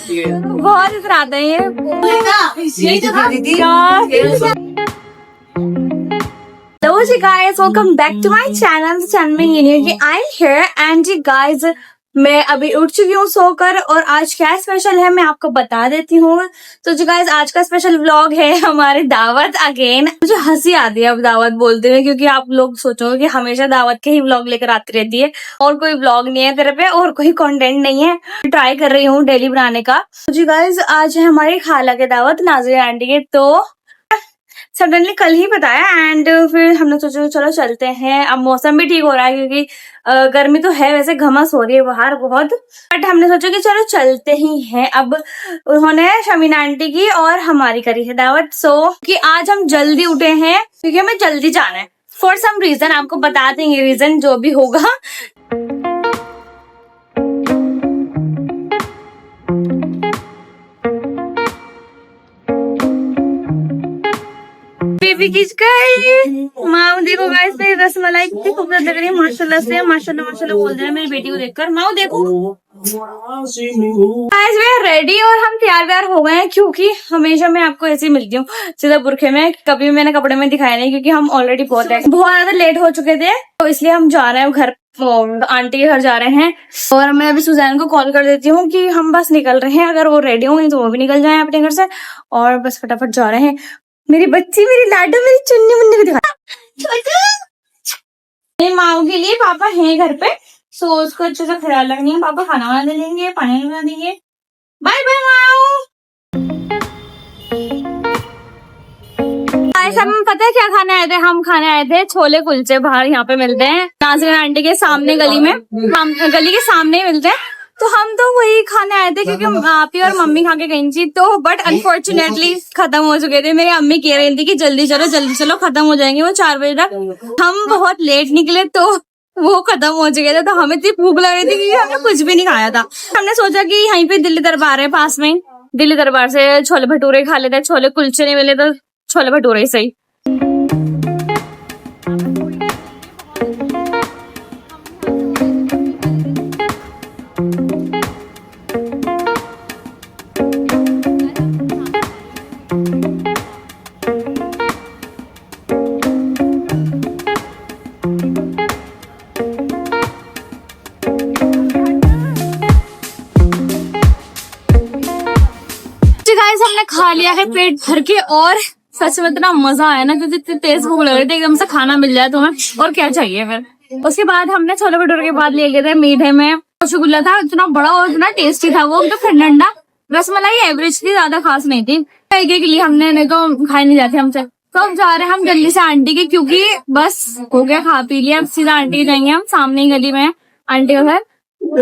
बहुत इतराते हैं ये। Hello जी guys, welcome back to my channel। Channel में ये नहीं है कि I'm here and ji guys, मैं अभी उठ चुकी हूँ सोकर और आज क्या स्पेशल है मैं आपको बता देती हूँ। तो जी गाइस, आज का स्पेशल व्लॉग है हमारी दावत अगेन। मुझे हंसी आती है अब दावत बोलते हुए, क्योंकि आप लोग सोचोगे कि हमेशा दावत के ही व्लॉग लेकर आती रहती है और कोई व्लॉग नहीं है तेरे पे और कोई कंटेंट नहीं है। ट्राई कर रही हूँ डेली बनाने का। तो जी गाइस, आज है हमारी खाला के दावत, नाज़िया आंटी के। तो सडनली कल ही बताया एंड फिर हमने सोचा चलो चलते हैं। अब मौसम भी ठीक हो रहा है क्योंकि गर्मी तो है, वैसे घमस हो रही है बाहर बहुत, बट हमने सोचा कि चलो चलते ही हैं। अब उन्होंने शमीना आंटी की और हमारी करी है दावत। सो कि आज हम जल्दी उठे हैं क्योंकि हमें जल्दी जाना है फॉर सम रीजन। आपको बता देंगे रीजन जो भी होगा। बेबी किस माओ देखो गाइस, मेरी रसमलाई कितनी खूबसूरत लग रही है माशाल्लाह से। माशाल्लाह माशाल्लाह बोल रहे हैं मेरी बेटी को देखकर। माओ देखो गाइस, मैं रेडी और हम तैयार हो गए हैं क्योंकि हमेशा मैं आपको ऐसे ही मिलती हूँ सीधा बुरखे में, कभी मैंने कपड़े में दिखाया नहीं क्योंकि हम ऑलरेडी बहुत ज्यादा लेट हो चुके थे। तो इसलिए हम जा रहे हैं घर, आंटी के घर जा रहे हैं। और मैं अभी सुजैन को कॉल कर देती हूँ कि हम बस निकल रहे हैं, अगर वो रेडी होंगे तो वो भी निकल जाए अपने घर से और बस फटाफट जा रहे हैं। मेरी बच्ची, मेरी लाडू, मेरी चुन्नी मुन्नी को दिखा। मेरी माँ के लिए पापा हैं घर पे, सो उसको अच्छे से ख्याल रखनी है। पापा खाना वाना दे देंगे, पानी बना देंगे। बाय बाय माँ। हम पता है क्या खाने आए थे? हम खाने आए थे छोले कुलचे, बाहर यहाँ पे मिलते हैं नाज़िया आंटी के सामने गली में, गली के सामने ही मिलते हैं। तो हम तो वही खाने आए थे क्योंकि आप ही और मम्मी खा के गई थी। तो बट अनफॉर्चुनेटली खत्म हो चुके थे। मेरी अम्मी कह रही थी कि जल्दी चलो खत्म हो जाएंगे वो 4 बजे तक। हम बहुत लेट निकले तो वो खत्म हो चुके थे। तो हमें इतनी भूख लग रही थी क्योंकि हमने कुछ भी नहीं खाया था। हमने सोचा कि यहीं पे दिल्ली दरबार है पास में, दिल्ली दरबार से छोले भटूरे खा लेते। छोले कुलचे नहीं मिले तो छोले भटूरे सही। हमने खा लिया है पेट भर के और सच में इतना मजा आया ना, क्योंकि इतनी तेज भूख लग रही थी, एकदम से खाना मिल जाए तो हमें और क्या चाहिए फिर। उसके बाद हमने छोले भटूरे के बाद ले गए थे मीठे में रसगुल्ला था, इतना बड़ा और इतना टेस्टी था वो, तो ठंडा। रसमलाई एवरेज थी, ज्यादा खास नहीं थी। एक के लिए हमने, नहीं तो खाई नहीं जाती हमसे। तो अब जा रहे हैं हम जल्दी से आंटी के, क्योंकि बस हो गया खा पी लिया। अब सीधा आंटी के जाएंगे हम, सामने ही गली में आंटी का घर,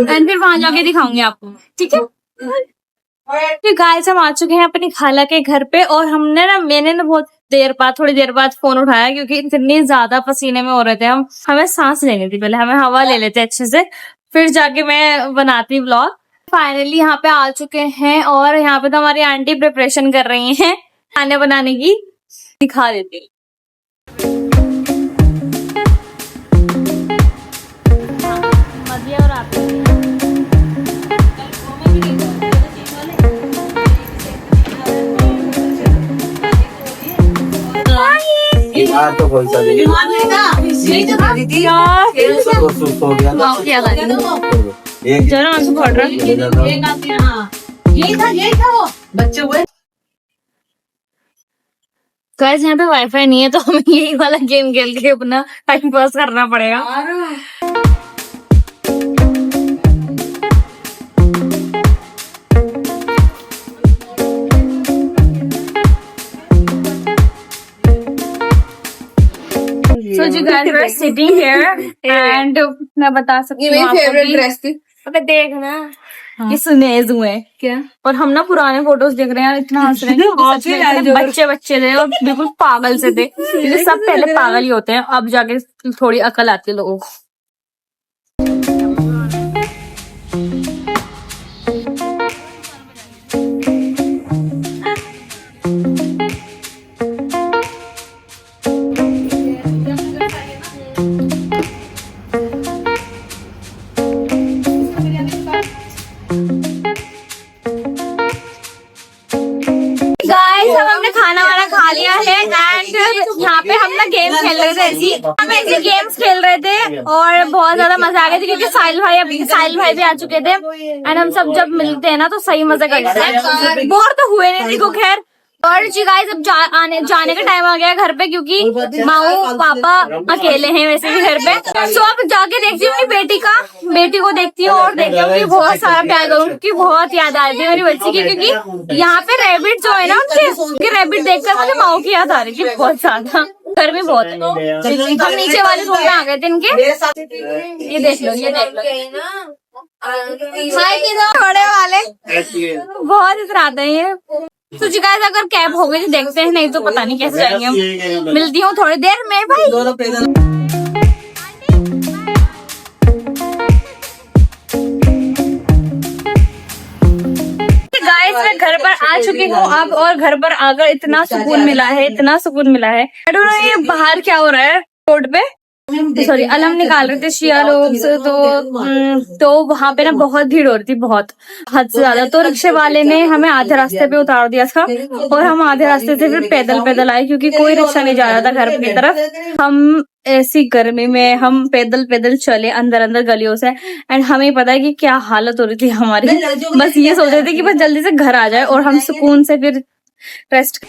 एंड फिर वहां जाके दिखाऊंगी आपको, ठीक है। तो गाइस, हम आ चुके हैं अपनी खाला के घर पे और मैंने ना बहुत थोड़ी देर बाद फोन उठाया क्योंकि इतनी ज्यादा पसीने में हो रहे थे हम। हमें सांस लेनी थी, पहले हमें हवा ले लेते अच्छे से, फिर जाके मैं बनाती व्लॉग। फाइनली यहाँ पे आ चुके हैं और यहाँ पे तो हमारी आंटी प्रिपरेशन कर रही हैं खाने बनाने की, दिखा देती। तो कोई सा नहीं बच्चे हुए। गाइस, यहाँ पे वाईफाई नहीं है तो हमें यही वाला गेम खेल के अपना टाइम पास करना पड़ेगा। So you guys were sitting here and मैं बता सकती हूँ आपको फेवरेट ड्रेस थी। अबे देखना ये सुनेज हुए क्या, और हम ना पुराने फोटोज देख रहे हैं, इतना हंस रहे हैं। बच्चे थे और बिल्कुल पागल से थे, क्योंकि सब पहले पागल ही होते हैं, अब जाके थोड़ी अकल आती है लोगों को। है एंड यहाँ पे हम ना गेम खेल रहे थे हम ऐसे गेम्स खेल रहे थे और बहुत ज्यादा मजा आ गया था क्योंकि साहिल भाई भी आ चुके थे एंड हम सब जब मिलते हैं ना तो सही मजा करते हैं। बोर तो हुए नहीं देखो खैर। और जी गाइस अब जाने का टाइम आ गया है घर पे क्योंकि माऊ पापा अकेले हैं वैसे भी घर पे। सो अब जाके देखती हूँ अपनी बेटी को देखती हूँ और देखती हूँ कि बहुत सारा प्यार करूँ क्योंकि बहुत याद आ रही थी मेरी बच्ची की क्योंकि यहाँ पे रैबिट जो है ना उनके रैबिट देखकर मुझे माऊ की याद आ रही थी बहुत ज्यादा। गर्मी बहुत है तो हम नीचे वाले रूम में आ गए थे इनके। ये देख लो थोड़े वाले बहुत इतराते हैं ये। तो जी गाइस अगर कैब हो गई तो देखते हैं नहीं तो पता नहीं कैसे जाएंगे हम। मिलती हूँ थोड़ी देर में भाई। गाइस मैं घर पर आ चुकी हूँ अब और घर पर आकर इतना सुकून मिला है I don't know ये बाहर क्या हो रहा है रोड पे सॉरी अलम निकाल रहे थे शिया लोग तो वहां पे ना बहुत भीड़ हो रही थी बहुत हद से ज्यादा। तो रिक्शे वाले ने हमें आधे रास्ते पे उतार दिया था और हम आधे रास्ते से फिर पैदल आए क्योंकि कोई रिक्शा नहीं जा रहा था घर की तरफ। हम ऐसी गर्मी में हम पैदल चले अंदर गलियों से एंड हमें पता है कि क्या हालत हो रही थी हमारी। बस ये सोच रहे थे कि बस जल्दी से घर आ जाए और हम सुकून से फिर रेस्ट